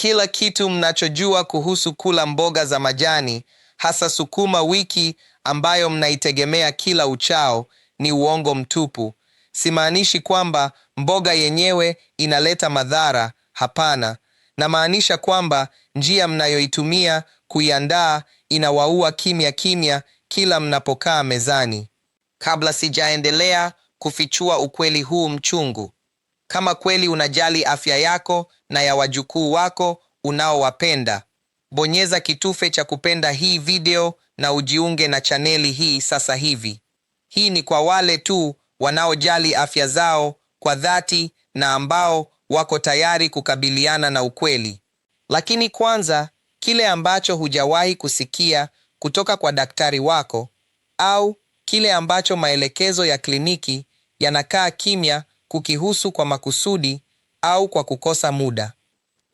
Kila kitu mnachojua kuhusu kula mboga za majani, hasa sukuma wiki ambayo mnaitegemea kila uchao, ni uongo mtupu. Simaanishi kwamba mboga yenyewe inaleta madhara, hapana. Namaanisha kwamba njia mnayoitumia kuiandaa inawaua kimya kimya kila mnapokaa mezani. Kabla sijaendelea kufichua ukweli huu mchungu, kama kweli unajali afya yako na ya wajukuu wako unaowapenda, bonyeza kitufe cha kupenda hii video na ujiunge na chaneli hii sasa hivi. Hii ni kwa wale tu wanaojali afya zao kwa dhati na ambao wako tayari kukabiliana na ukweli. Lakini kwanza, kile ambacho hujawahi kusikia kutoka kwa daktari wako, au kile ambacho maelekezo ya kliniki yanakaa kimya kukihusu kwa makusudi au kwa kukosa muda.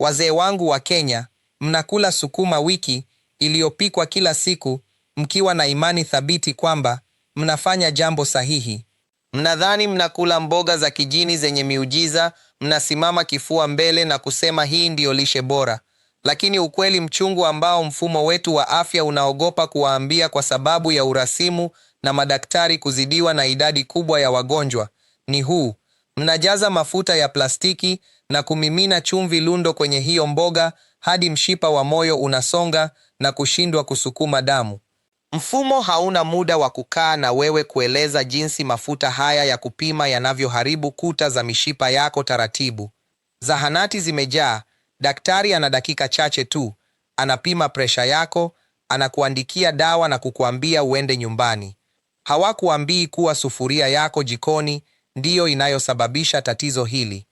Wazee wangu wa Kenya, mnakula sukuma wiki iliyopikwa kila siku mkiwa na imani thabiti kwamba mnafanya jambo sahihi. Mnadhani mnakula mboga za kijini zenye miujiza, mnasimama kifua mbele na kusema hii ndiyo lishe bora. Lakini ukweli mchungu ambao mfumo wetu wa afya unaogopa kuwaambia kwa sababu ya urasimu na madaktari kuzidiwa na idadi kubwa ya wagonjwa ni huu: mnajaza mafuta ya plastiki na kumimina chumvi lundo kwenye hiyo mboga hadi mshipa wa moyo unasonga na kushindwa kusukuma damu. Mfumo hauna muda wa kukaa na wewe kueleza jinsi mafuta haya ya kupima yanavyoharibu kuta za mishipa yako taratibu. Zahanati zimejaa, daktari ana dakika chache tu, anapima presha yako, anakuandikia dawa na kukuambia uende nyumbani. Hawakuambii kuwa sufuria yako jikoni ndiyo inayosababisha tatizo hili.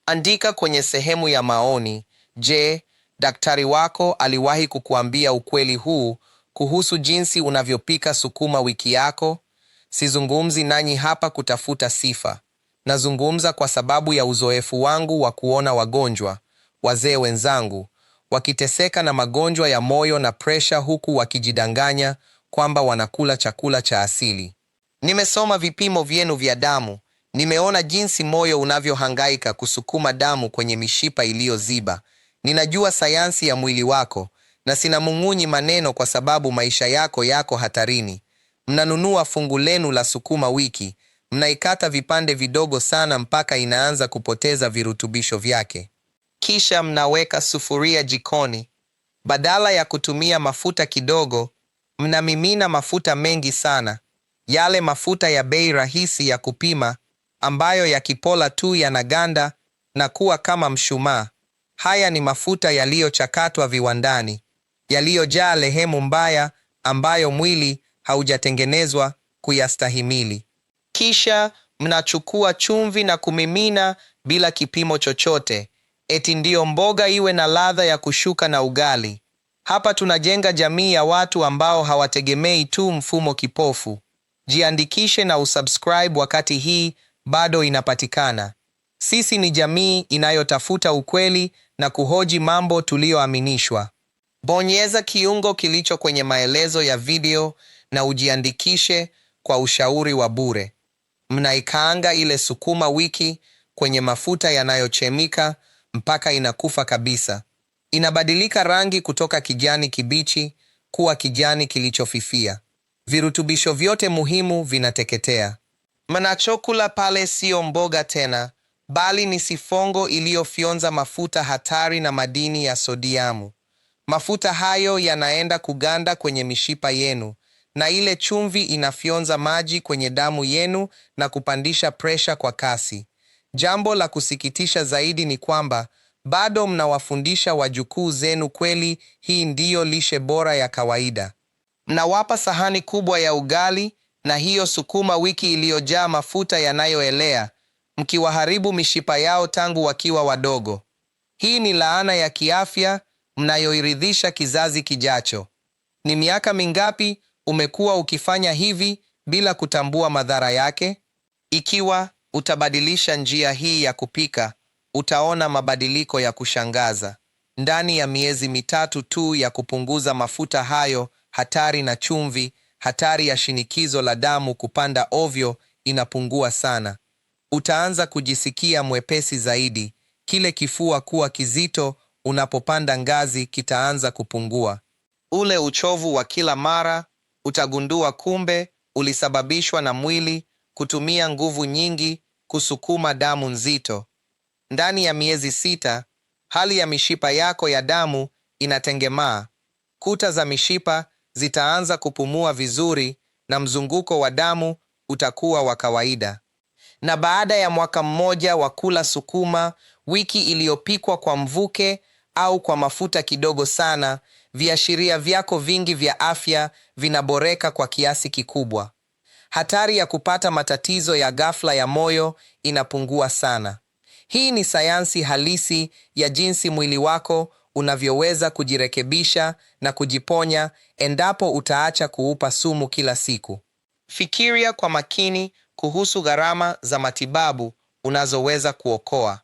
Andika kwenye sehemu ya maoni, je, daktari wako aliwahi kukuambia ukweli huu kuhusu jinsi unavyopika sukuma wiki yako? Sizungumzi nanyi hapa kutafuta sifa. Nazungumza kwa sababu ya uzoefu wangu wa kuona wagonjwa, wazee wenzangu, wakiteseka na magonjwa ya moyo na presha huku wakijidanganya kwamba wanakula chakula cha asili. Nimesoma vipimo vyenu vya damu. Nimeona jinsi moyo unavyohangaika kusukuma damu kwenye mishipa iliyoziba. Ninajua sayansi ya mwili wako, na sinamung'unyi maneno kwa sababu maisha yako hatarini. Mnanunua fungu lenu la sukuma wiki, mnaikata vipande vidogo sana mpaka inaanza kupoteza virutubisho vyake. Kisha mnaweka sufuria jikoni. Badala ya kutumia mafuta kidogo, mnamimina mafuta mengi sana. Yale mafuta ya bei rahisi ya kupima, ambayo yakipola tu yanaganda na kuwa kama mshumaa. Haya ni mafuta yaliyochakatwa viwandani, yaliyojaa lehemu mbaya ambayo mwili haujatengenezwa kuyastahimili. Kisha mnachukua chumvi na kumimina bila kipimo chochote, eti ndiyo mboga iwe na ladha ya kushuka na ugali. Hapa tunajenga jamii ya watu ambao hawategemei tu mfumo kipofu. Jiandikishe na usubscribe wakati hii bado inapatikana. Sisi ni jamii inayotafuta ukweli na kuhoji mambo tuliyoaminishwa. Bonyeza kiungo kilicho kwenye maelezo ya video na ujiandikishe kwa ushauri wa bure. Mnaikaanga ile sukuma wiki kwenye mafuta yanayochemika mpaka inakufa kabisa. Inabadilika rangi kutoka kijani kibichi kuwa kijani kilichofifia. Virutubisho vyote muhimu vinateketea. Mnachokula pale sio mboga tena, bali ni sifongo iliyofyonza mafuta hatari na madini ya sodiamu. Mafuta hayo yanaenda kuganda kwenye mishipa yenu, na ile chumvi inafyonza maji kwenye damu yenu na kupandisha presha kwa kasi. Jambo la kusikitisha zaidi ni kwamba bado mnawafundisha wajukuu zenu kweli hii ndiyo lishe bora ya kawaida. Mnawapa sahani kubwa ya ugali na hiyo sukuma wiki iliyojaa mafuta yanayoelea, mkiwaharibu mishipa yao tangu wakiwa wadogo. Hii ni laana ya kiafya mnayoiridhisha kizazi kijacho. Ni miaka mingapi umekuwa ukifanya hivi bila kutambua madhara yake? Ikiwa utabadilisha njia hii ya kupika, utaona mabadiliko ya kushangaza. Ndani ya miezi mitatu tu ya kupunguza mafuta hayo hatari na chumvi, hatari ya shinikizo la damu kupanda ovyo inapungua sana. Utaanza kujisikia mwepesi zaidi, kile kifua kuwa kizito, unapopanda ngazi kitaanza kupungua. Ule uchovu wa kila mara utagundua kumbe ulisababishwa na mwili kutumia nguvu nyingi kusukuma damu nzito. Ndani ya miezi 6, hali ya mishipa yako ya damu inatengemaa. Kuta za mishipa zitaanza kupumua vizuri na mzunguko wa damu utakuwa wa kawaida. Na baada ya mwaka mmoja wa kula sukuma wiki iliyopikwa kwa mvuke au kwa mafuta kidogo sana, viashiria vyako vingi vya afya vinaboreka kwa kiasi kikubwa. Hatari ya kupata matatizo ya ghafla ya moyo inapungua sana. Hii ni sayansi halisi ya jinsi mwili wako unavyoweza kujirekebisha na kujiponya endapo utaacha kuupa sumu kila siku. Fikiria kwa makini kuhusu gharama za matibabu unazoweza kuokoa.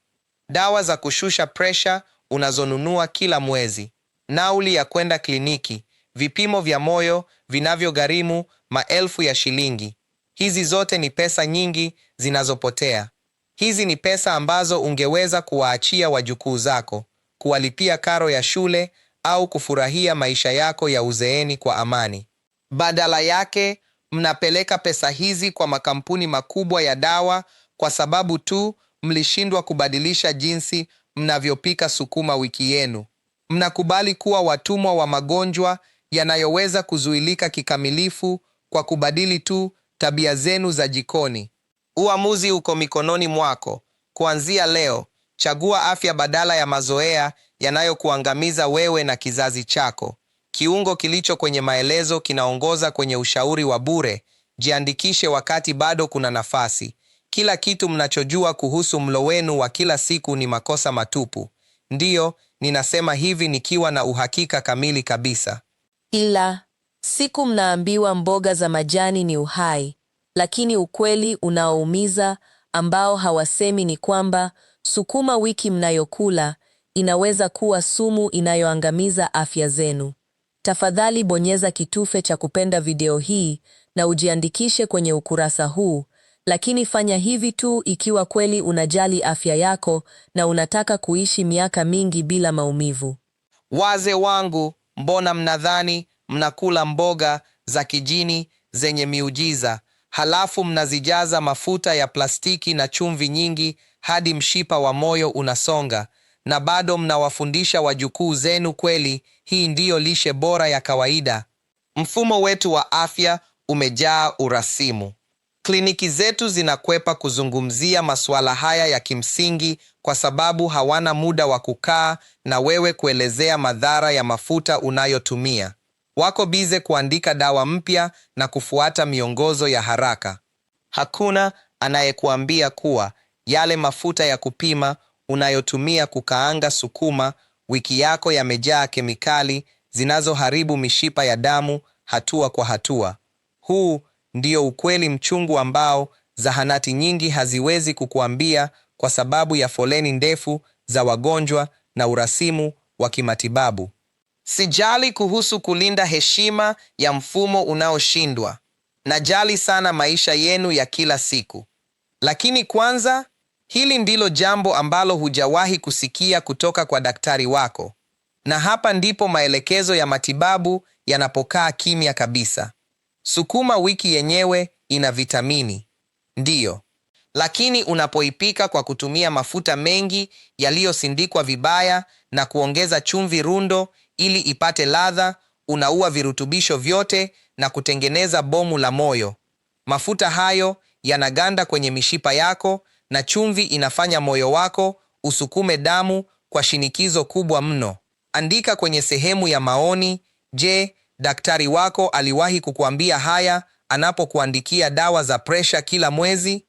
Dawa za kushusha presha unazonunua kila mwezi, nauli ya kwenda kliniki, vipimo vya moyo vinavyogharimu maelfu ya shilingi. Hizi zote ni pesa nyingi zinazopotea. Hizi ni pesa ambazo ungeweza kuwaachia wajukuu zako, kuwalipia karo ya shule au kufurahia maisha yako ya uzeeni kwa amani. Badala yake, mnapeleka pesa hizi kwa makampuni makubwa ya dawa kwa sababu tu mlishindwa kubadilisha jinsi mnavyopika sukuma wiki yenu. Mnakubali kuwa watumwa wa magonjwa yanayoweza kuzuilika kikamilifu kwa kubadili tu tabia zenu za jikoni. Uamuzi uko mikononi mwako. Kuanzia leo, chagua afya badala ya mazoea yanayokuangamiza wewe na kizazi chako. Kiungo kilicho kwenye maelezo kinaongoza kwenye ushauri wa bure. Jiandikishe wakati bado kuna nafasi. Kila kitu mnachojua kuhusu mlo wenu wa kila siku ni makosa matupu. Ndiyo, ninasema hivi nikiwa na uhakika kamili kabisa. Ila siku mnaambiwa mboga za majani ni uhai, lakini ukweli unaoumiza ambao hawasemi ni kwamba sukuma wiki mnayokula inaweza kuwa sumu inayoangamiza afya zenu. Tafadhali bonyeza kitufe cha kupenda video hii na ujiandikishe kwenye ukurasa huu, lakini fanya hivi tu ikiwa kweli unajali afya yako na unataka kuishi miaka mingi bila maumivu. Wazee wangu, mbona mnadhani mnakula mboga za kijini zenye miujiza, halafu mnazijaza mafuta ya plastiki na chumvi nyingi hadi mshipa wa moyo unasonga, na bado mnawafundisha wajukuu zenu kweli hii ndiyo lishe bora ya kawaida? Mfumo wetu wa afya umejaa urasimu. Kliniki zetu zinakwepa kuzungumzia masuala haya ya kimsingi kwa sababu hawana muda wa kukaa na wewe kuelezea madhara ya mafuta unayotumia. Wako bize kuandika dawa mpya na kufuata miongozo ya haraka. Hakuna anayekuambia kuwa yale mafuta ya kupima unayotumia kukaanga sukuma wiki yako yamejaa kemikali zinazoharibu mishipa ya damu hatua kwa hatua. Huu ndio ukweli mchungu ambao zahanati nyingi haziwezi kukuambia kwa sababu ya foleni ndefu za wagonjwa na urasimu wa kimatibabu. Sijali kuhusu kulinda heshima ya mfumo unaoshindwa. Najali sana maisha yenu ya kila siku. Lakini kwanza, hili ndilo jambo ambalo hujawahi kusikia kutoka kwa daktari wako. Na hapa ndipo maelekezo ya matibabu yanapokaa kimya kabisa. Sukuma wiki yenyewe ina vitamini. Ndiyo. Lakini unapoipika kwa kutumia mafuta mengi yaliyosindikwa vibaya na kuongeza chumvi rundo ili ipate ladha, unaua virutubisho vyote na kutengeneza bomu la moyo. Mafuta hayo yanaganda kwenye mishipa yako na chumvi inafanya moyo wako usukume damu kwa shinikizo kubwa mno. Andika kwenye sehemu ya maoni, je, daktari wako aliwahi kukuambia haya anapokuandikia dawa za presha kila mwezi?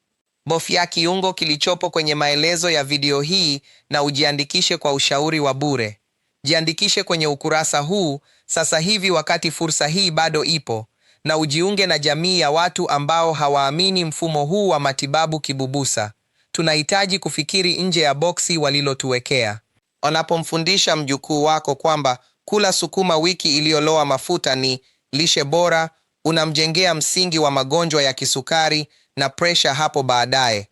Bofya kiungo kilichopo kwenye maelezo ya video hii na ujiandikishe kwa ushauri wa bure. Jiandikishe kwenye ukurasa huu sasa hivi wakati fursa hii bado ipo, na ujiunge na jamii ya watu ambao hawaamini mfumo huu wa matibabu kibubusa. Tunahitaji kufikiri nje ya boksi walilotuwekea. Unapomfundisha mjukuu wako kwamba kula sukuma wiki iliyoloa mafuta ni lishe bora, unamjengea msingi wa magonjwa ya kisukari na presha hapo baadaye.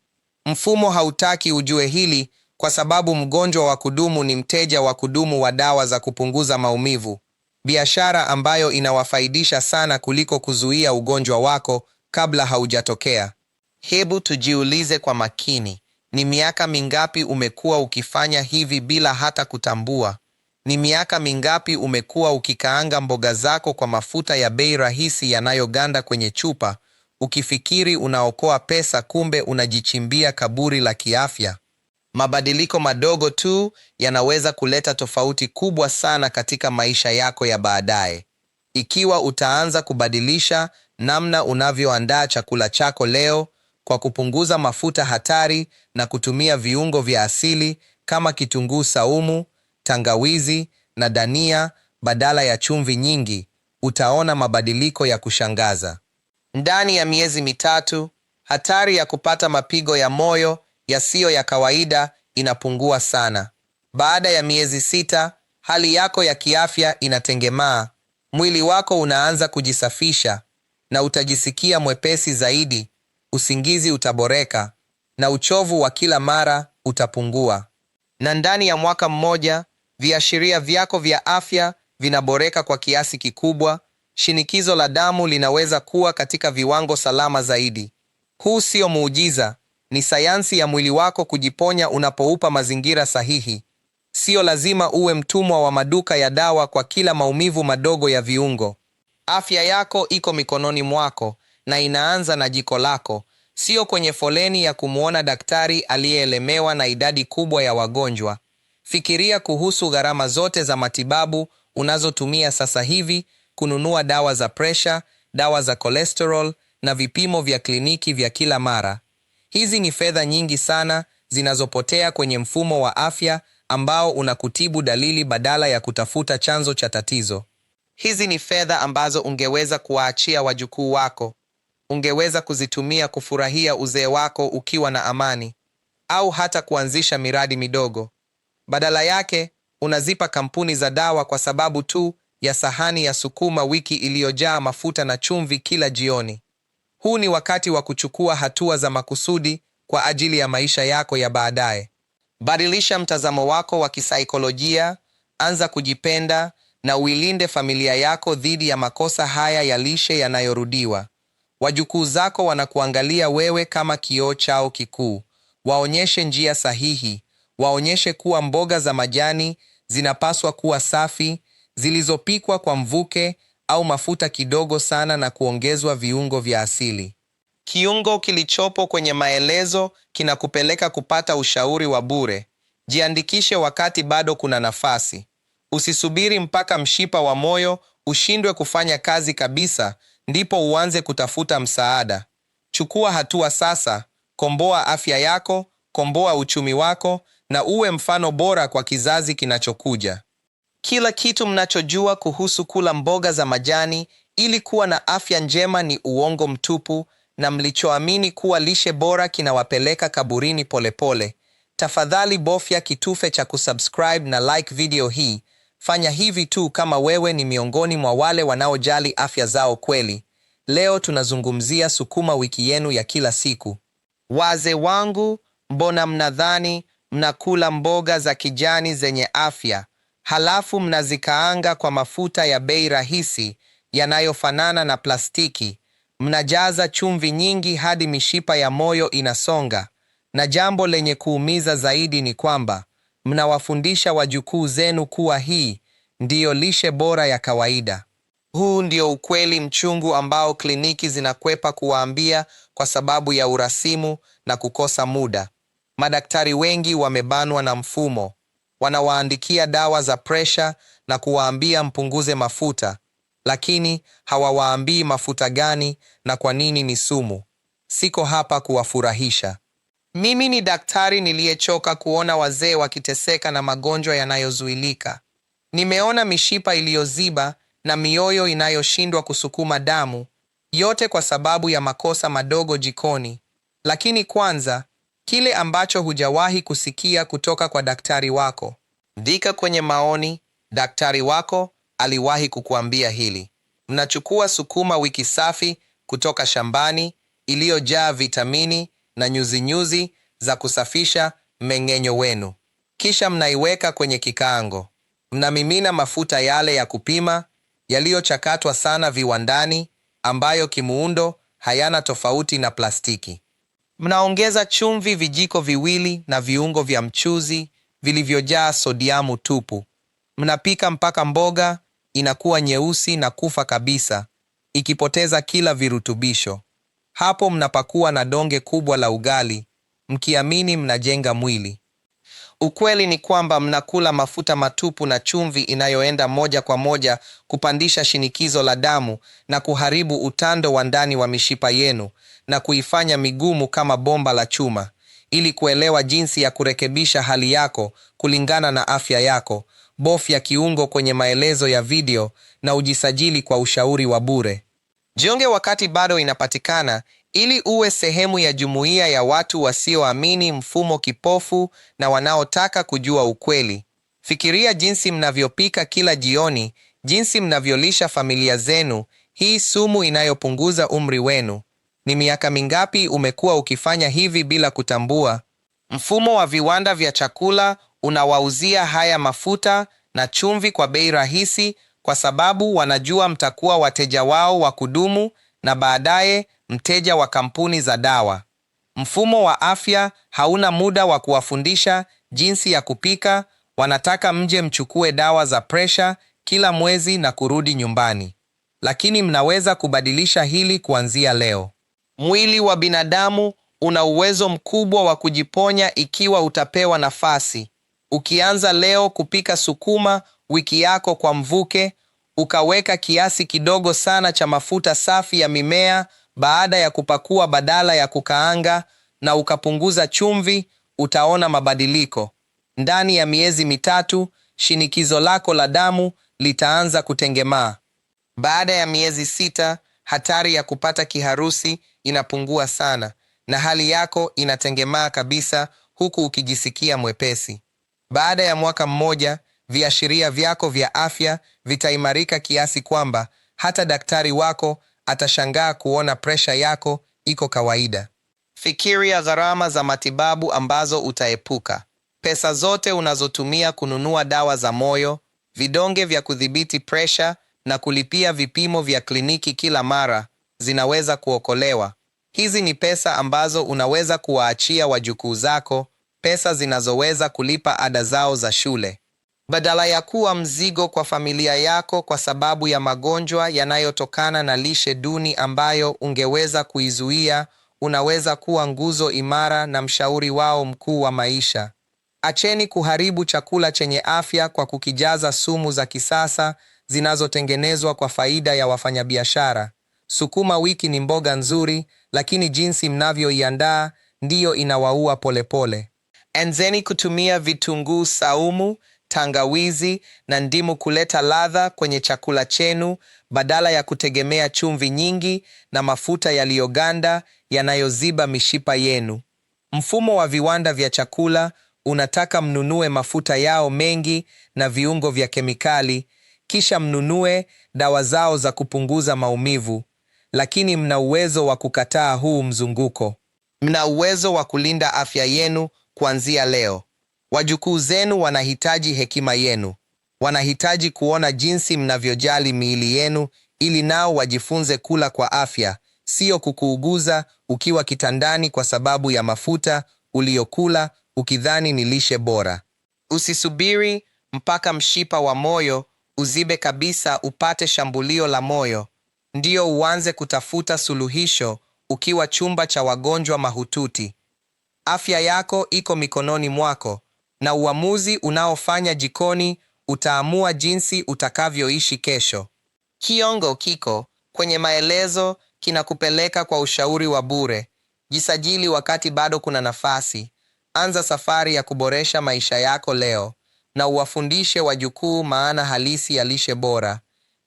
Mfumo hautaki ujue hili kwa sababu mgonjwa wa kudumu ni mteja wa kudumu wa dawa za kupunguza maumivu, biashara ambayo inawafaidisha sana kuliko kuzuia ugonjwa wako kabla haujatokea. Hebu tujiulize kwa makini, ni miaka mingapi umekuwa ukifanya hivi bila hata kutambua? Ni miaka mingapi umekuwa ukikaanga mboga zako kwa mafuta ya bei rahisi yanayoganda kwenye chupa, ukifikiri unaokoa pesa, kumbe unajichimbia kaburi la kiafya? Mabadiliko madogo tu yanaweza kuleta tofauti kubwa sana katika maisha yako ya baadaye. Ikiwa utaanza kubadilisha namna unavyoandaa chakula chako leo kwa kupunguza mafuta hatari na kutumia viungo vya asili kama kitunguu saumu, tangawizi na dania badala ya chumvi nyingi, utaona mabadiliko ya kushangaza. Ndani ya miezi mitatu, hatari ya kupata mapigo ya moyo yasiyo ya kawaida inapungua sana. Baada ya miezi 6, hali yako ya kiafya inatengemaa, mwili wako unaanza kujisafisha na utajisikia mwepesi zaidi, usingizi utaboreka na uchovu wa kila mara utapungua. Na ndani ya mwaka mmoja, viashiria vyako vya afya vinaboreka kwa kiasi kikubwa. Shinikizo la damu linaweza kuwa katika viwango salama zaidi. Huu sio muujiza, ni sayansi ya mwili wako kujiponya unapoupa mazingira sahihi. Sio lazima uwe mtumwa wa maduka ya dawa kwa kila maumivu madogo ya viungo. Afya yako iko mikononi mwako na inaanza na jiko lako, sio kwenye foleni ya kumwona daktari aliyeelemewa na idadi kubwa ya wagonjwa. Fikiria kuhusu gharama zote za matibabu unazotumia sasa hivi kununua dawa za presha, dawa za cholesterol na vipimo vya kliniki vya kila mara. Hizi ni fedha nyingi sana zinazopotea kwenye mfumo wa afya ambao unakutibu dalili badala ya kutafuta chanzo cha tatizo. Hizi ni fedha ambazo ungeweza kuwaachia wajukuu wako. Ungeweza kuzitumia kufurahia uzee wako ukiwa na amani, au hata kuanzisha miradi midogo. Badala yake, unazipa kampuni za dawa kwa sababu tu ya sahani ya sukuma wiki iliyojaa mafuta na chumvi kila jioni. Huu ni wakati wa kuchukua hatua za makusudi kwa ajili ya maisha yako ya baadaye. Badilisha mtazamo wako wa kisaikolojia, anza kujipenda na uilinde familia yako dhidi ya makosa haya ya lishe yanayorudiwa. Wajukuu zako wanakuangalia wewe kama kioo chao kikuu. Waonyeshe njia sahihi, waonyeshe kuwa mboga za majani zinapaswa kuwa safi, zilizopikwa kwa mvuke au mafuta kidogo sana na kuongezwa viungo vya asili. Kiungo kilichopo kwenye maelezo kinakupeleka kupata ushauri wa bure. Jiandikishe wakati bado kuna nafasi. Usisubiri mpaka mshipa wa moyo ushindwe kufanya kazi kabisa ndipo uanze kutafuta msaada. Chukua hatua sasa, komboa afya yako, komboa uchumi wako na uwe mfano bora kwa kizazi kinachokuja. Kila kitu mnachojua kuhusu kula mboga za majani ili kuwa na afya njema ni uongo mtupu, na mlichoamini kuwa lishe bora kinawapeleka kaburini polepole. Tafadhali bofya kitufe cha kusubscribe na like video hii. Fanya hivi tu kama wewe ni miongoni mwa wale wanaojali afya zao kweli. Leo tunazungumzia sukuma wiki yenu ya kila siku. Wazee wangu, mbona mnadhani mnakula mboga za kijani zenye afya, halafu mnazikaanga kwa mafuta ya bei rahisi yanayofanana na plastiki? Mnajaza chumvi nyingi hadi mishipa ya moyo inasonga, na jambo lenye kuumiza zaidi ni kwamba mnawafundisha wajukuu zenu kuwa hii ndiyo lishe bora ya kawaida. Huu ndio ukweli mchungu ambao kliniki zinakwepa kuwaambia kwa sababu ya urasimu na kukosa muda. Madaktari wengi wamebanwa na mfumo. Wanawaandikia dawa za presha na kuwaambia mpunguze mafuta, lakini hawawaambii mafuta gani na kwa nini ni sumu. Siko hapa kuwafurahisha. Mimi ni daktari niliyechoka kuona wazee wakiteseka na magonjwa yanayozuilika. Nimeona mishipa iliyoziba na mioyo inayoshindwa kusukuma damu, yote kwa sababu ya makosa madogo jikoni. Lakini kwanza, kile ambacho hujawahi kusikia kutoka kwa daktari wako. Andika kwenye maoni, daktari wako aliwahi kukuambia hili. Mnachukua sukuma wiki safi kutoka shambani iliyojaa vitamini na nyuzinyuzi za kusafisha mmeng'enyo wenu. Kisha mnaiweka kwenye kikaango. Mnamimina mafuta yale ya kupima yaliyochakatwa sana viwandani, ambayo kimuundo hayana tofauti na plastiki. Mnaongeza chumvi vijiko viwili na viungo vya mchuzi vilivyojaa sodiamu tupu. Mnapika mpaka mboga inakuwa nyeusi na kufa kabisa, ikipoteza kila virutubisho. Hapo mnapakua na donge kubwa la ugali, mkiamini mnajenga mwili. Ukweli ni kwamba mnakula mafuta matupu na chumvi inayoenda moja kwa moja kupandisha shinikizo la damu na kuharibu utando wa ndani wa mishipa yenu na kuifanya migumu kama bomba la chuma. Ili kuelewa jinsi ya kurekebisha hali yako kulingana na afya yako, bofya kiungo kwenye maelezo ya video na ujisajili kwa ushauri wa bure. Jiunge wakati bado inapatikana, ili uwe sehemu ya jumuiya ya watu wasioamini mfumo kipofu na wanaotaka kujua ukweli. Fikiria jinsi mnavyopika kila jioni, jinsi mnavyolisha familia zenu, hii sumu inayopunguza umri wenu. Ni miaka mingapi umekuwa ukifanya hivi bila kutambua? Mfumo wa viwanda vya chakula unawauzia haya mafuta na chumvi kwa bei rahisi kwa sababu wanajua mtakuwa wateja wao wa kudumu na baadaye mteja wa kampuni za dawa. Mfumo wa afya hauna muda wa kuwafundisha jinsi ya kupika, wanataka mje mchukue dawa za presha kila mwezi na kurudi nyumbani. Lakini mnaweza kubadilisha hili kuanzia leo. Mwili wa binadamu una uwezo mkubwa wa kujiponya ikiwa utapewa nafasi. Ukianza leo kupika sukuma wiki yako kwa mvuke, ukaweka kiasi kidogo sana cha mafuta safi ya mimea baada ya kupakua badala ya kukaanga, na ukapunguza chumvi, utaona mabadiliko. Ndani ya miezi 3, shinikizo lako la damu litaanza kutengemaa. Baada ya miezi 6, hatari ya kupata kiharusi inapungua sana na hali yako inatengemaa kabisa, huku ukijisikia mwepesi. Baada ya mwaka mmoja, viashiria vyako vya afya vitaimarika kiasi kwamba hata daktari wako atashangaa kuona presha yako iko kawaida. Fikiria gharama za matibabu ambazo utaepuka. Pesa zote unazotumia kununua dawa za moyo, vidonge vya kudhibiti presha na kulipia vipimo vya kliniki kila mara zinaweza kuokolewa. Hizi ni pesa ambazo unaweza kuwaachia wajukuu zako, pesa zinazoweza kulipa ada zao za shule. Badala ya kuwa mzigo kwa familia yako kwa sababu ya magonjwa yanayotokana na lishe duni ambayo ungeweza kuizuia, unaweza kuwa nguzo imara na mshauri wao mkuu wa maisha. Acheni kuharibu chakula chenye afya kwa kukijaza sumu za kisasa zinazotengenezwa kwa faida ya wafanyabiashara. Sukuma wiki ni mboga nzuri, lakini jinsi mnavyoiandaa ndiyo inawaua polepole. Anzeni kutumia vitunguu saumu, tangawizi na ndimu kuleta ladha kwenye chakula chenu badala ya kutegemea chumvi nyingi na mafuta yaliyoganda yanayoziba mishipa yenu. Mfumo wa viwanda vya chakula unataka mnunue mafuta yao mengi na viungo vya kemikali, kisha mnunue dawa zao za kupunguza maumivu. Lakini mna uwezo wa kukataa huu mzunguko. Mna uwezo wa kulinda afya yenu kuanzia leo. Wajukuu zenu wanahitaji hekima yenu. Wanahitaji kuona jinsi mnavyojali miili yenu ili nao wajifunze kula kwa afya, sio kukuuguza ukiwa kitandani kwa sababu ya mafuta uliyokula ukidhani ni lishe bora. Usisubiri mpaka mshipa wa moyo uzibe kabisa upate shambulio la moyo ndiyo uanze kutafuta suluhisho ukiwa chumba cha wagonjwa mahututi. Afya yako iko mikononi mwako, na uamuzi unaofanya jikoni utaamua jinsi utakavyoishi kesho. Kiongo kiko kwenye maelezo, kinakupeleka kwa ushauri wa bure. Jisajili wakati bado kuna nafasi. Anza safari ya kuboresha maisha yako leo, na uwafundishe wajukuu maana halisi ya lishe bora.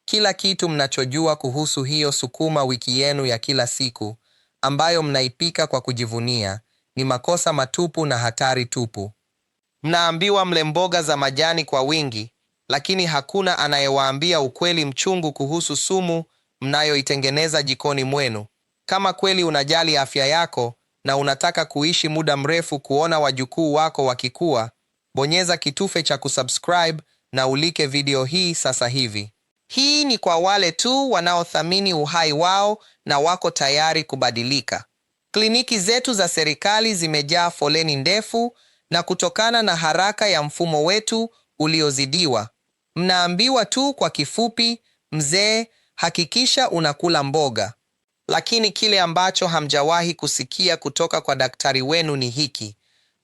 Kila kitu mnachojua kuhusu hiyo sukuma wiki yenu ya kila siku, ambayo mnaipika kwa kujivunia, ni makosa matupu na hatari tupu. Mnaambiwa mle mboga za majani kwa wingi, lakini hakuna anayewaambia ukweli mchungu kuhusu sumu mnayoitengeneza jikoni mwenu. Kama kweli unajali afya yako, na unataka kuishi muda mrefu kuona wajukuu wako wakikua, bonyeza kitufe cha kusubscribe na ulike video hii sasa hivi. Hii ni kwa wale tu wanaothamini uhai wao na wako tayari kubadilika. Kliniki zetu za serikali zimejaa foleni ndefu, na kutokana na haraka ya mfumo wetu uliozidiwa, mnaambiwa tu kwa kifupi, mzee, hakikisha unakula mboga. Lakini kile ambacho hamjawahi kusikia kutoka kwa daktari wenu ni hiki: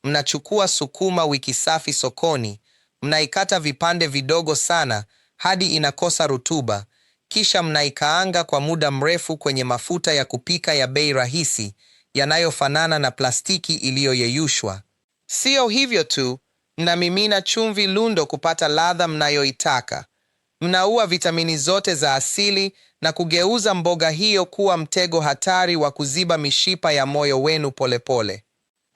mnachukua sukuma wiki safi sokoni, mnaikata vipande vidogo sana hadi inakosa rutuba, kisha mnaikaanga kwa muda mrefu kwenye mafuta ya kupika ya bei rahisi yanayofanana na plastiki iliyoyeyushwa. Sio hivyo tu, mnamimina chumvi lundo kupata ladha mnayoitaka. Mnaua vitamini zote za asili na kugeuza mboga hiyo kuwa mtego hatari wa kuziba mishipa ya moyo wenu polepole.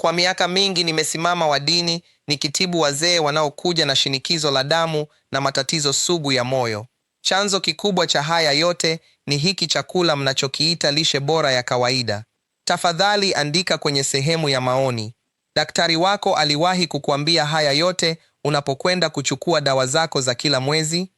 Kwa miaka mingi nimesimama wadini nikitibu wazee wanaokuja na shinikizo la damu na matatizo sugu ya moyo. Chanzo kikubwa cha haya yote ni hiki chakula mnachokiita lishe bora ya kawaida. Tafadhali andika kwenye sehemu ya maoni. Daktari wako aliwahi kukuambia haya yote unapokwenda kuchukua dawa zako za kila mwezi?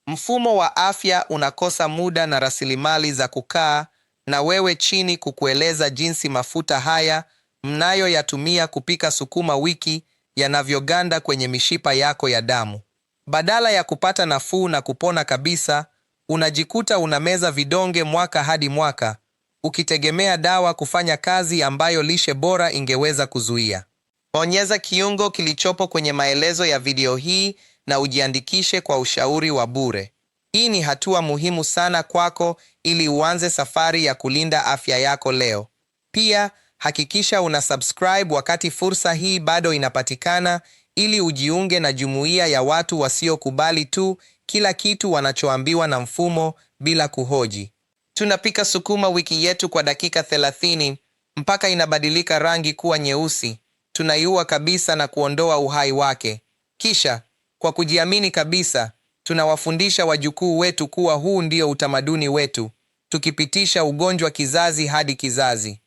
Mfumo wa afya unakosa muda na rasilimali za kukaa na wewe chini kukueleza jinsi mafuta haya mnayoyatumia kupika sukuma wiki yanavyoganda kwenye mishipa yako ya damu. Badala ya kupata nafuu na kupona kabisa, unajikuta unameza vidonge mwaka hadi mwaka, ukitegemea dawa kufanya kazi ambayo lishe bora ingeweza kuzuia. Bonyeza kiungo kilichopo kwenye maelezo ya video hii na ujiandikishe kwa ushauri wa bure. Hii ni hatua muhimu sana kwako ili uanze safari ya kulinda afya yako leo. Pia hakikisha una subscribe wakati fursa hii bado inapatikana, ili ujiunge na jumuiya ya watu wasiokubali tu kila kitu wanachoambiwa na mfumo bila kuhoji. Tunapika sukuma wiki yetu kwa dakika 30 mpaka inabadilika rangi kuwa nyeusi. Tunaiua kabisa na kuondoa uhai wake. Kisha, kwa kujiamini kabisa, tunawafundisha wajukuu wetu kuwa huu ndio utamaduni wetu, tukipitisha ugonjwa kizazi hadi kizazi.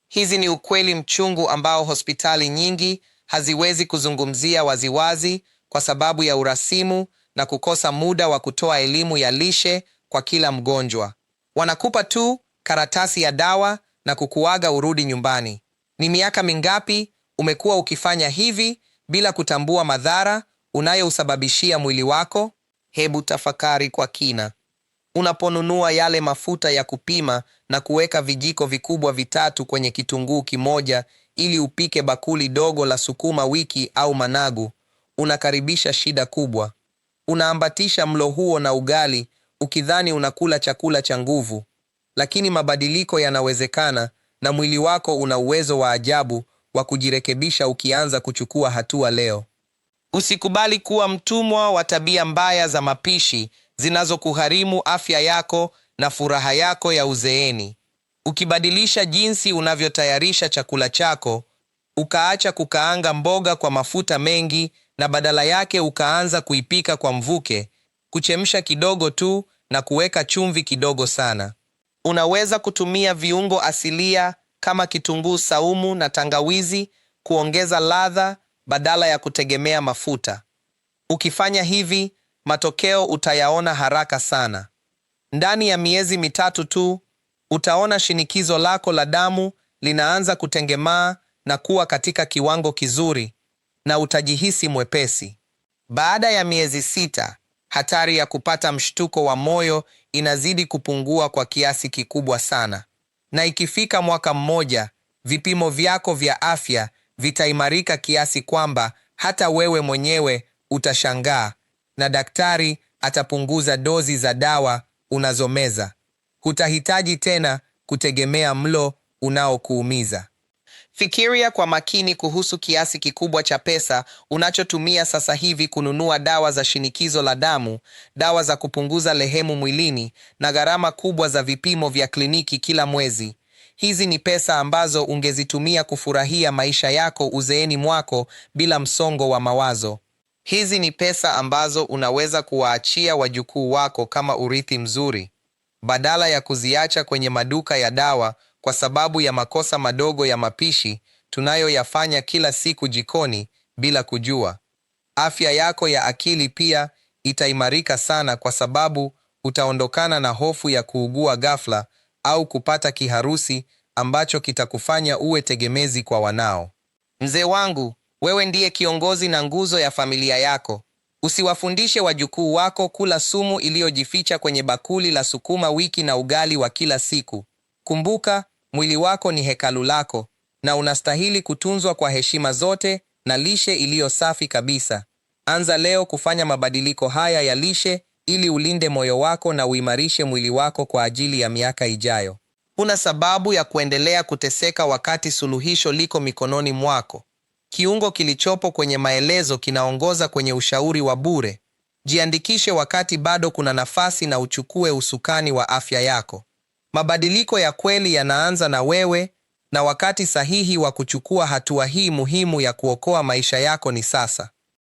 Hizi ni ukweli mchungu ambao hospitali nyingi haziwezi kuzungumzia waziwazi kwa sababu ya urasimu na kukosa muda wa kutoa elimu ya lishe kwa kila mgonjwa. Wanakupa tu karatasi ya dawa na kukuaga urudi nyumbani. Ni miaka mingapi umekuwa ukifanya hivi bila kutambua madhara unayousababishia mwili wako? Hebu tafakari kwa kina. Unaponunua yale mafuta ya kupima na kuweka vijiko vikubwa 3 kwenye kitunguu kimoja ili upike bakuli dogo la sukuma wiki au managu, unakaribisha shida kubwa. Unaambatisha mlo huo na ugali ukidhani unakula chakula cha nguvu, lakini mabadiliko yanawezekana na mwili wako una uwezo wa ajabu wa kujirekebisha ukianza kuchukua hatua leo. Usikubali kuwa mtumwa wa tabia mbaya za mapishi zinazokugharimu afya yako na furaha yako ya uzeeni. Ukibadilisha jinsi unavyotayarisha chakula chako, ukaacha kukaanga mboga kwa mafuta mengi na badala yake ukaanza kuipika kwa mvuke, kuchemsha kidogo tu na kuweka chumvi kidogo sana. Unaweza kutumia viungo asilia kama kitunguu saumu na tangawizi kuongeza ladha badala ya kutegemea mafuta. Ukifanya hivi, matokeo utayaona haraka sana. Ndani ya miezi 3 tu, utaona shinikizo lako la damu linaanza kutengemaa na kuwa katika kiwango kizuri, na utajihisi mwepesi. Baada ya miezi 6, hatari ya kupata mshtuko wa moyo inazidi kupungua kwa kiasi kikubwa sana. Na ikifika mwaka mmoja, vipimo vyako vya afya vitaimarika kiasi kwamba hata wewe mwenyewe utashangaa, na daktari atapunguza dozi za dawa unazomeza. Hutahitaji tena kutegemea mlo unaokuumiza. Fikiria kwa makini kuhusu kiasi kikubwa cha pesa unachotumia sasa hivi kununua dawa za shinikizo la damu, dawa za kupunguza lehemu mwilini na gharama kubwa za vipimo vya kliniki kila mwezi. Hizi ni pesa ambazo ungezitumia kufurahia maisha yako uzeeni mwako bila msongo wa mawazo. Hizi ni pesa ambazo unaweza kuwaachia wajukuu wako kama urithi mzuri. Badala ya kuziacha kwenye maduka ya dawa kwa sababu ya makosa madogo ya mapishi tunayoyafanya kila siku jikoni bila kujua. Afya yako ya akili pia itaimarika sana kwa sababu utaondokana na hofu ya kuugua ghafla au kupata kiharusi ambacho kitakufanya uwe tegemezi kwa wanao. Mzee wangu, wewe ndiye kiongozi na nguzo ya familia yako. Usiwafundishe wajukuu wako kula sumu iliyojificha kwenye bakuli la sukuma wiki na ugali wa kila siku. Kumbuka, mwili wako ni hekalu lako na unastahili kutunzwa kwa heshima zote na lishe iliyo safi kabisa. Anza leo kufanya mabadiliko haya ya lishe ili ulinde moyo wako na uimarishe mwili wako kwa ajili ya miaka ijayo. Huna sababu ya kuendelea kuteseka wakati suluhisho liko mikononi mwako. Kiungo kilichopo kwenye maelezo kinaongoza kwenye ushauri wa bure. Jiandikishe wakati bado kuna nafasi na uchukue usukani wa afya yako. Mabadiliko ya kweli yanaanza na wewe, na wakati sahihi wa kuchukua hatua hii muhimu ya kuokoa maisha yako ni sasa.